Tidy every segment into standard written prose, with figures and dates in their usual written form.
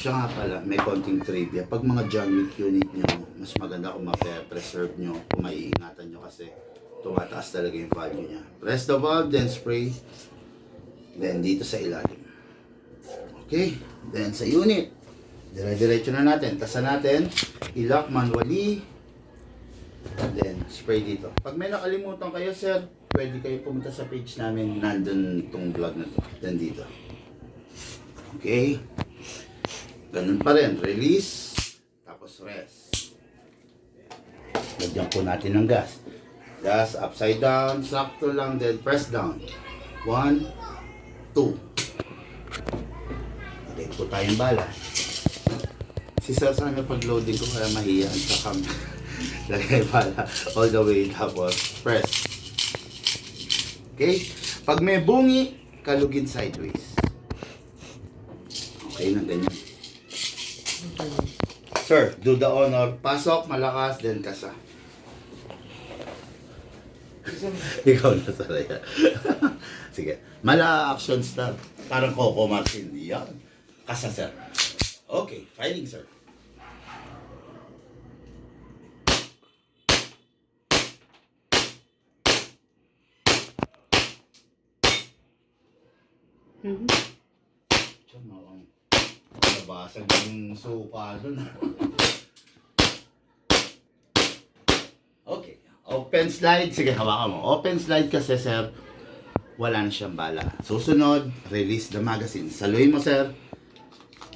Siya nga pala, may konting trivia. Pag mga John Wick unit nyo, mas maganda kung ma-preserve nyo, kung maiingatan nyo kasi tumataas talaga yung value niya. Press the valve, then spray. Then dito sa ilalim. Okay, then sa unit. Dire-diretso na natin. Tasan natin, i-lock manually. Then spray dito. Pag may nakalimutan kayo, sir, pwede kayo pumunta sa page namin. Nandun itong vlog na to. Then dito. Okay. Ganun pa rin. Release. Tapos rest. Lagyan po natin ng gas. Gas upside down. Sakto lang. Then press down. 1, 2. Lagay po tayong bala. Si sir sana pag-loading ko kaya mahiyaan sa cam. Lagay bala. All the way. Tapos press. Okay. Pag may bungi, kalugin sideways. Okay na ganyan. Sir, do the honor. Pasok, malakas, then kasa. Ikaw na saraya. Sige. Mala action start. Parang Coco Martin. Yan. Kasa, sir. Okay. Fighting, sir. Diyan mo ang nabasag yung suka doon. Okay. Open slide. Sige, hawakan mo. Open slide kasi, sir, wala na siyang bala. Susunod, release the magazine. Saluhin mo, sir.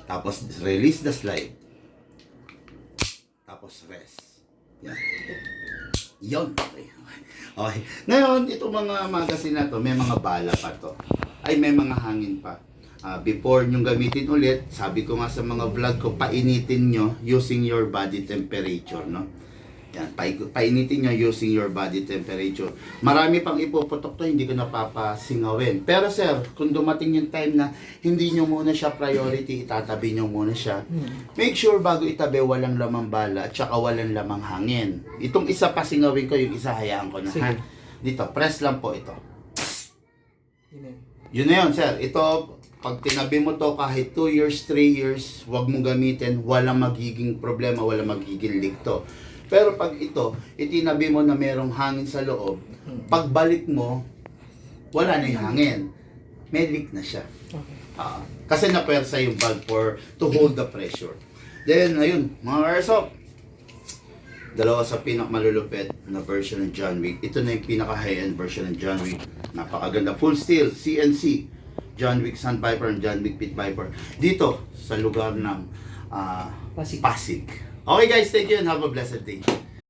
Tapos, release the slide. Tapos, rest. Yan. Yun. Okay. Okay. Ngayon, itong mga magazine na to, may mga bala pa to. Ay, may mga hangin pa. Before nyong gamitin ulit, sabi ko nga sa mga vlog ko, painitin nyo using your body temperature, no? Yan, painitin nyo using your body temperature. Marami pang ipuputok to, hindi ko napapasingawin. Pero sir, kung dumating yung time na hindi nyo muna siya priority, itatabi nyo muna siya. Make sure bago itabi, walang lamang bala at saka walang lamang hangin. Itong isa pa singawin ko, yung isa hayaan ko na. Ha? Dito, press lang po ito. Yun na yun, sir. Ito, pag tinabi mo to kahit 2 years, 3 years, wag mong gamitin, walang magiging problema, walang magiging leak to. Pero pag ito, itinabi mo na merong hangin sa loob, pagbalik mo, wala na yung hangin. May leak na siya. Kasi napersa yung valve to hold the pressure. Then, ayun, mga airsoft, dalawa sa pinakamalulupit na version ng John Wick. Ito na yung pinaka-high-end version ng John Wick. Napakaganda. Full steel, CNC. John Wick Sandpiper and John Wick Pit Viper. Dito, sa lugar ng Pasig. Okay guys, thank you and have a blessed day.